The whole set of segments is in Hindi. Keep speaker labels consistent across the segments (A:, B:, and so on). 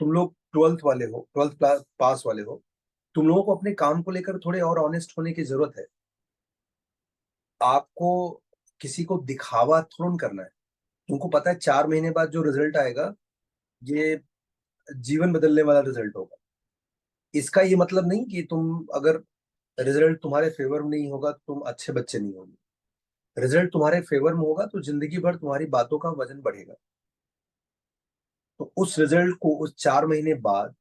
A: तुम लोग ट्वेल्थ वाले हो, ट्वेल्थ पास वाले हो, तुम लोगों को अपने काम को लेकर थोड़े और ऑनेस्ट होने की जरूरत है। आपको किसी को दिखावा थोड़ा करना है। तुमको पता है 4 महीने बाद जो रिजल्ट आएगा, ये जीवन बदलने वाला रिजल्ट होगा। इसका ये मतलब नहीं कि तुम अगर रिजल्ट तुम्हारे फेवर में नहीं होगा तुम अच्छे बच्चे नहीं होंगे। रिजल्ट तुम्हारे फेवर में होगा तो जिंदगी भर तुम्हारी बातों का वजन बढ़ेगा। तो उस रिजल्ट को उस 4 महीने बाद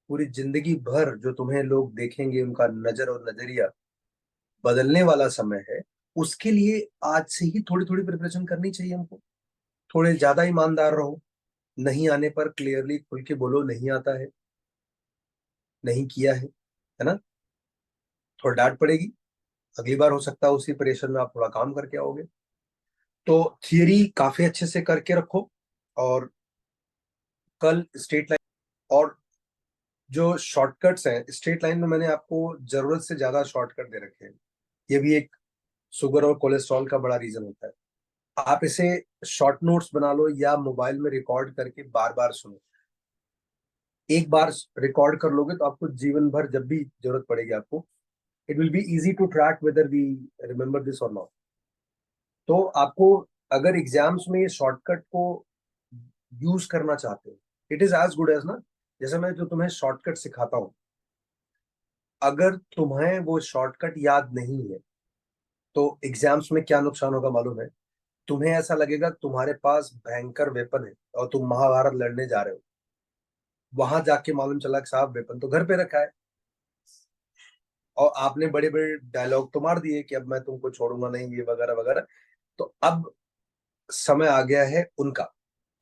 A: पूरी जिंदगी भर जो तुम्हें लोग देखेंगे, उनका नजर और नजरिया बदलने वाला समय है। उसके लिए आज से ही थोड़ी थोड़ी प्रिपरेशन करनी चाहिए हमको। थोड़े ज्यादा ईमानदार रहो। नहीं आने पर क्लियरली खुल के बोलो नहीं आता है, नहीं किया है ना। थोड़ा डांट पड़ेगी, अगली बार हो सकता है उसी प्रेशर में आप थोड़ा काम करके आओगे। तो थियरी काफी अच्छे से करके रखो। और कल स्ट्रेट लाइन और जो शॉर्टकट्स हैं स्ट्रेट लाइन में, मैंने आपको जरूरत से ज्यादा शॉर्टकट दे रखे हैं। ये भी एक शुगर और कोलेस्ट्रॉल का बड़ा रीजन होता है। आप इसे शॉर्ट नोट्स बना लो या मोबाइल में रिकॉर्ड करके बार बार सुनो। एक बार रिकॉर्ड कर लोगे तो आपको जीवन भर जब भी जरूरत पड़ेगी आपको, it will be easy to track whether we remember this और नॉट। तो आपको अगर एग्जाम्स में ये शॉर्टकट को यूज करना चाहते हो, it is as good as ना, जैसे मैं जो तुम्हें शॉर्टकट सिखाता हूँ, अगर तुम्हें वो शॉर्टकट याद नहीं है तो एग्जाम्स में क्या नुकसान होगा मालूम है? तुम्हें ऐसा लगेगा तुम्हारे पास भयंकर वेपन है और तुम महाभारत लड़ने जा रहे हो। वहां जाके मालूम चला कि साहब वेपन तो घर पे रखा है, और आपने बड़े बड़े डायलॉग तो मार दिए कि अब मैं तुमको छोड़ूंगा नहीं, ये वगैरह वगैरह। तो अब समय आ गया है उनका।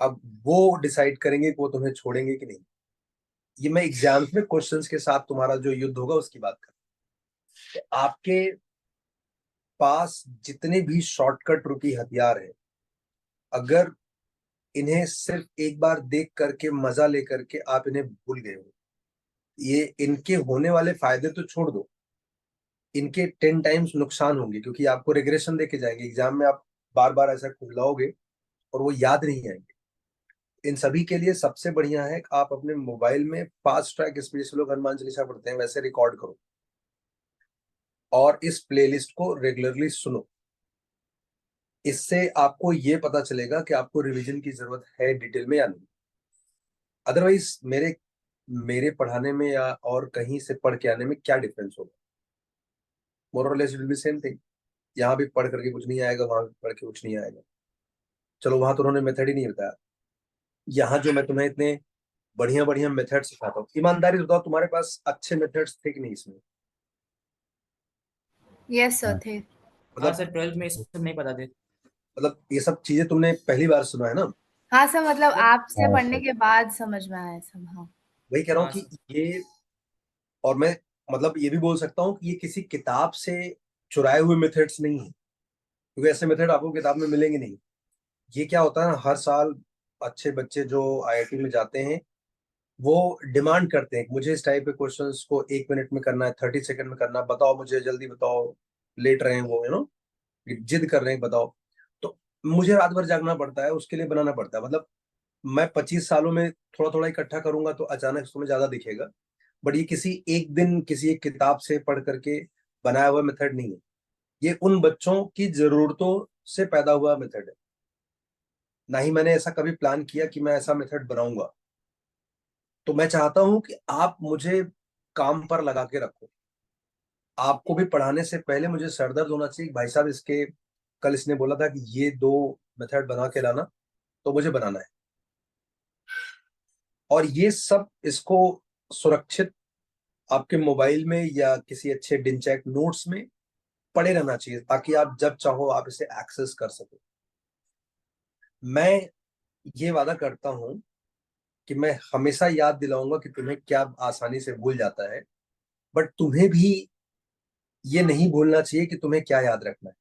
A: अब वो डिसाइड करेंगे कि वो तुम्हें छोड़ेंगे कि नहीं। ये मैं एग्जाम्स में क्वेश्चंस के साथ तुम्हारा जो युद्ध होगा उसकी बात कर। तो आपके पास जितने भी शॉर्टकट रूपी हथियार है, अगर इन्हें सिर्फ एक बार देख करके मजा लेकर के आप इन्हें भूल गए हो, ये इनके होने वाले फायदे तो छोड़ दो, इनके 10 टाइम्स नुकसान होंगे, क्योंकि आपको रिग्रेशन देके जाएंगे एग्जाम में। आप बार बार ऐसा खुजलाओगे और वो याद नहीं आएंगे। इन सभी के लिए सबसे बढ़िया है कि आप अपने मोबाइल में फास्ट ट्रैक स्पीड से लोग हनुमान चालीसा पढ़ते हैं वैसे रिकॉर्ड करो, और इस प्लेलिस्ट को रेगुलरली सुनो। इससे आपको ये पता चलेगा कि आपको रिवीजन की जरूरत है डिटेल में या नहीं। अदरवाइज मेरे मेरे पढ़ाने में या और कहीं से पढ़ के आने में क्या डिफरेंस होगा? मोर और less it will B same thing. यहाँ भी पढ़ करके कुछ नहीं आएगा, वहां भी पढ़ के कुछ नहीं आएगा। चलो वहां तो उन्होंने मेथड ही नहीं बताया। यहाँ जो मैं तुम्हें इतने बढ़िया बढ़िया मेथड सिखाता हूँ, ईमानदारी से बताओ तुम्हारे पास अच्छे मेथड्स थे कि नहीं इसमें?
B: यस सर थे।
C: हाँ
A: मतलब
C: सर, 12th में ये सब नहीं पता थे।
A: ये सब चीजें तुमने पहली बार सुना है ना?
B: हाँ सर, मतलब
C: मतलब
B: आपसे पढ़ने के बाद समझ में आया सब। हाँ।
A: वही कह रहा हूँ
C: हाँ
A: कि
C: सर।
A: ये, और मैं मतलब ये भी बोल सकता हूँ कि ये किसी किताब से चुराए हुए मेथड्स नहीं है, क्योंकि ऐसे मेथड आपको किताब में मिलेंगे नहीं। ये क्या होता है ना, हर साल अच्छे बच्चे जो आईआईटी में जाते हैं वो डिमांड करते हैं कि मुझे इस टाइप के क्वेश्चंस को 1 मिनट में करना है, 30 सेकंड में करना है, बताओ मुझे जल्दी बताओ। लेट रहे हैं वो, जिद कर रहे हैं बताओ। तो मुझे रात भर जागना पड़ता है, उसके लिए बनाना पड़ता है। मतलब मैं 25 सालों में थोड़ा थोड़ा इकट्ठा करूंगा तो अचानक तुम्हें ज्यादा दिखेगा। बट ये किसी एक दिन किसी एक किताब से पढ़ करके बनाया हुआ मेथड नहीं है। ये उन बच्चों की जरूरतों से पैदा हुआ मेथड है। ना ही मैंने ऐसा कभी प्लान किया कि मैं ऐसा मेथड बनाऊंगा। तो मैं चाहता हूं कि आप मुझे काम पर लगा के रखो। आपको भी पढ़ाने से पहले मुझे सरदर्द होना चाहिए कि भाई साहब इसके, कल इसने बोला था कि ये 2 मेथड बना के लाना, तो मुझे बनाना है। और ये सब इसको सुरक्षित आपके मोबाइल में या किसी अच्छे डिनचैक नोट्स में पड़े रहना चाहिए, ताकि आप जब चाहो आप इसे एक्सेस कर सको। मैं ये वादा करता हूं कि मैं हमेशा याद दिलाऊंगा कि तुम्हें क्या आसानी से भूल जाता है, बट तुम्हें भी ये नहीं भूलना चाहिए कि तुम्हें क्या याद रखना है।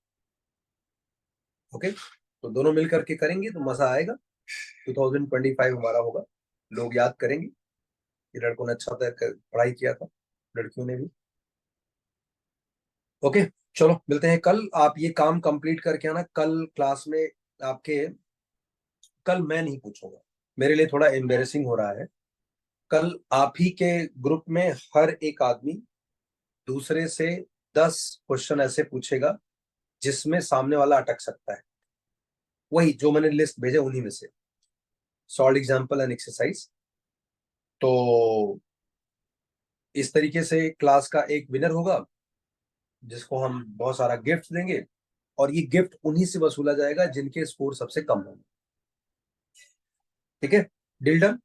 A: ओके, तो दोनों मिल करके करेंगे तो मजा आएगा। 2025 हमारा होगा, लोग याद करेंगे कि लड़कों ने अच्छा पढ़ाई किया था, लड़कियों ने भी। ओके, चलो मिलते हैं कल। आप ये काम कंप्लीट करके आना कल क्लास में आपके। कल मैं नहीं पूछूंगा, मेरे लिए थोड़ा एम्बेरसिंग हो रहा है। कल आप ही के ग्रुप में हर एक आदमी दूसरे से 10 क्वेश्चन ऐसे पूछेगा जिसमें सामने वाला अटक सकता है, वही जो मैंने लिस्ट भेजे उन्हीं में से, सॉल्व एग्जाम्पल एंड एक्सरसाइज। तो इस तरीके से क्लास का एक विनर होगा जिसको हम बहुत सारा गिफ्ट देंगे, और ये गिफ्ट उन्हीं से वसूला जाएगा जिनके स्कोर सबसे कम होंगे। ठीक है, डील डन।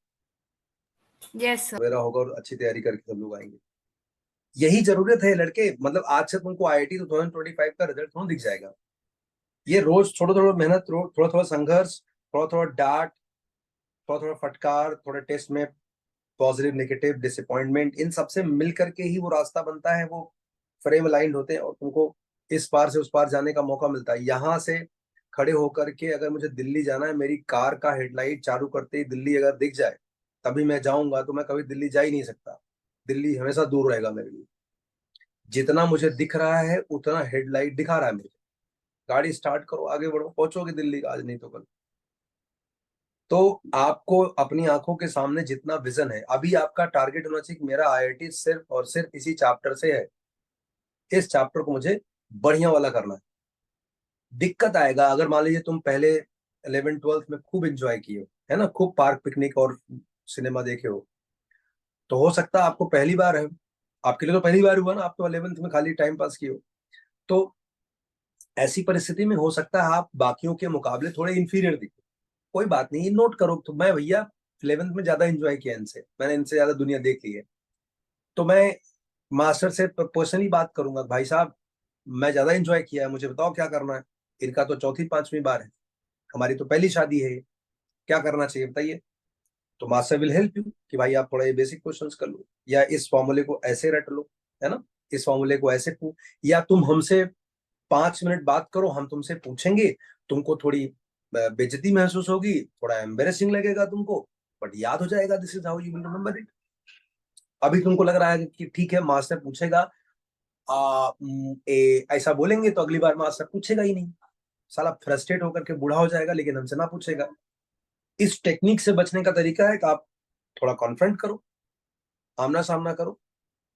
B: Yes sir.
A: मेरा होगा और अच्छी तैयारी करके सब लोग आएंगे। यही जरूरत है लड़के, मतलब आज से तुमको आईआईटी 2025 का रिजल्ट थोड़ा दिख जाएगा। ये रोज थोड़ा थोड़ा मेहनत, थोड़ा थोड़ा संघर्ष, थोड़ा थोड़ा डांट, थोड़ा थोड़ा फटकार, थोड़ा टेस्ट में पॉजिटिव नेगेटिव डिसअपॉइंटमेंट, इन सबसे मिल करके ही वो रास्ता बनता है, वो फ्रेम अलाइंड होते हैं और तुमको इस पार से उस पार जाने का मौका मिलता है। यहाँ से खड़े होकर के अगर मुझे दिल्ली जाना है, मेरी कार का हेडलाइट चालू करते ही दिल्ली अगर दिख जाए तभी मैं जाऊंगा, तो मैं कभी दिल्ली जा ही नहीं सकता। दिल्ली हमेशा दूर रहेगा मेरे लिए। जितना मुझे दिख रहा है उतना हेडलाइट दिखा रहा है मुझे। गाड़ी स्टार्ट करो, आगे बढ़ो, पहुंचोगे दिल्ली आज नहीं तो कल। तो आपको अपनी आंखों के सामने जितना विजन है, अभी आपका टारगेट होना चाहिए कि मेरा आईआईटी सिर्फ और सिर्फ इसी चैप्टर से है, इस चैप्टर को मुझे बढ़िया वाला करना है। दिक्कत आएगा अगर मान लीजिए तुम पहले 11th 12th में खूब एंजॉय किए हो, है ना, खूब पार्क पिकनिक और सिनेमा देखे हो, तो हो सकता है आपको पहली बार है, आपके लिए तो पहली बार हुआ ना, आप तो 11th में खाली टाइम पास किए हो। तो ऐसी परिस्थिति में हो सकता है आप बाकियों के मुकाबले थोड़े इंफीरियर दिखे। कोई बात नहीं, नोट करो। तो मैं भैया 11th में ज्यादा एंजॉय किया इनसे, मैंने इनसे ज्यादा दुनिया देख ली है, तो मैं मास्टर से पर्सनली बात करूंगा, भाई साहब मैं ज्यादा एंजॉय किया है, मुझे बताओ क्या करना है। इनका तो चौथी पांचवी बार है, हमारी तो पहली शादी है, क्या करना चाहिए बताइए। तो मास्टर विल हेल्प यू कि भाई आप थोड़ा ये बेसिक क्वेश्चंस कर लो, या इस फॉर्मूले को ऐसे रट लो, है ना, इस फॉर्मूले को ऐसे पूछ, या तुम हमसे 5 मिनट बात करो, हम तुमसे पूछेंगे, तुमको थोड़ी बेइज्जती महसूस होगी, थोड़ा एम्बेरसिंग लगेगा तुमको, बट याद हो जाएगा, this is how you will remember it. अभी तुमको लग रहा है कि ठीक है मास्टर पूछेगा, ऐसा बोलेंगे तो अगली बार मास्टर पूछेगा ही नहीं, साला फ्रस्ट्रेट होकर के बूढ़ा हो जाएगा लेकिन हमसे ना पूछेगा। इस टेक्निक से बचने का तरीका है कि आप थोड़ा कॉन्फ्रंट करो, आमना सामना करो,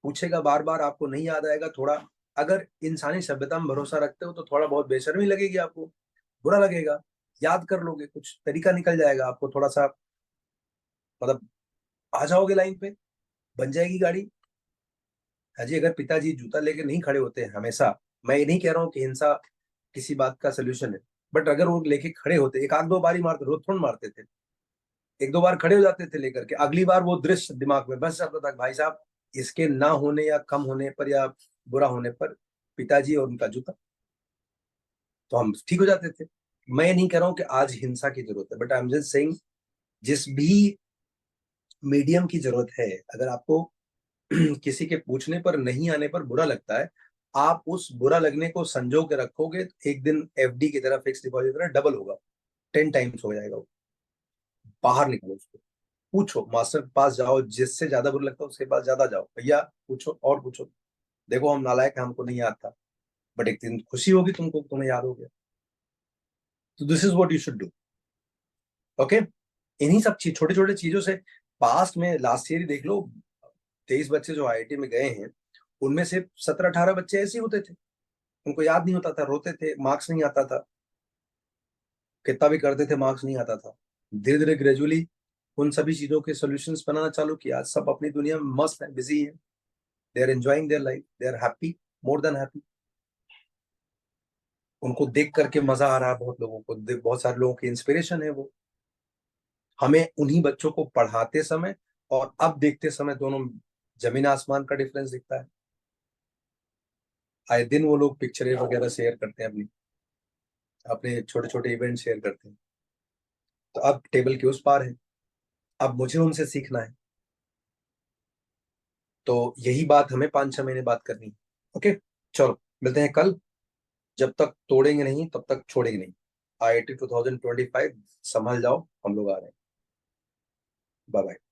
A: पूछेगा बार बार, आपको नहीं याद आएगा, थोड़ा अगर इंसानी सभ्यता में भरोसा रखते हो तो थोड़ा बहुत बेशर्मी लगेगी आपको, बुरा लगेगा, याद कर लोगे, कुछ तरीका निकल जाएगा आपको, थोड़ा सा मतलब आ जाओगे लाइन पे, बन जाएगी गाड़ी। हाजी अगर पिताजी जूता लेके नहीं खड़े होते हैं हमेशा, मैं ये नहीं कह रहा हूँ कि हिंसा किसी बात का सोल्यूशन है, बट अगर वो लेके खड़े होते, एक आध दो बार ही मारते, रोज थोड़ा मारते थे, एक दो बार खड़े हो जाते थे लेकर के, अगली बार वो दृश्य दिमाग में बस जाता था कि भाई साहब इसके ना होने या कम होने पर या बुरा होने पर पिताजी और उनका जूता, तो हम ठीक हो जाते थे। मैं नहीं कह रहा हूँ कि आज हिंसा की जरूरत है, but I am just saying जिस भी मीडियम की जरूरत है, अगर आपको किसी के पूछने पर नहीं आने पर बुरा लगता है, आप उस बुरा लगने को संजो के रखोगे तो एक दिन एफडी की तरह, फिक्स डिपॉजिट की तरह डबल होगा, 10 टाइम्स हो जाएगा वो। बाहर निकलो उसको, पूछो, मास्टर के पास जाओ, जिससे ज्यादा बुरा लगता है उसके पास ज्यादा जाओ, भैया पूछो और पूछो, देखो हम नालायक हैं, हमको नहीं याद था, बट एक दिन खुशी होगी तुमको, तुम्हें याद हो गया। तो this is what you should do. Okay, इन्हीं सब चीज, छोटे छोटे चीजों से, पास्ट में लास्ट ईयर ही देख लो, 23 बच्चे जो आईआईटी में गए हैं उनमें से 17-18 बच्चे ऐसे ही होते थे, उनको याद नहीं होता था, रोते थे, मार्क्स नहीं आता था, कितना भी करते थे मार्क्स नहीं आता था। धीरे धीरे ग्रेजुअली उन सभी चीजों के सॉल्यूशंस बनाना चालू किया, आज सब अपनी दुनिया में मस्त है, बिजी है, they are enjoying their life, they are happy, more than happy. उनको देख करके मजा आ रहा है, बहुत लोगों को, बहुत सारे लोगों की इंस्पिरेशन है वो। हमें उन्हीं बच्चों को पढ़ाते समय और अब देखते समय दोनों जमीन आसमान का डिफरेंस दिखता है। आए दिन वो लोग पिक्चरें वगैरह शेयर करते हैं, अपनी अपने छोटे छोटे इवेंट शेयर करते हैं, तो अब टेबल के उस पार है, अब मुझे उनसे सीखना है। तो यही बात हमें 5-6 महीने बाद करनी है। ओके, चलो मिलते हैं कल, जब तक तोड़ेंगे नहीं तब तक छोड़ेंगे नहीं। आईआईटी 2025 संभल जाओ, हम लोग आ रहे हैं। Bye bye.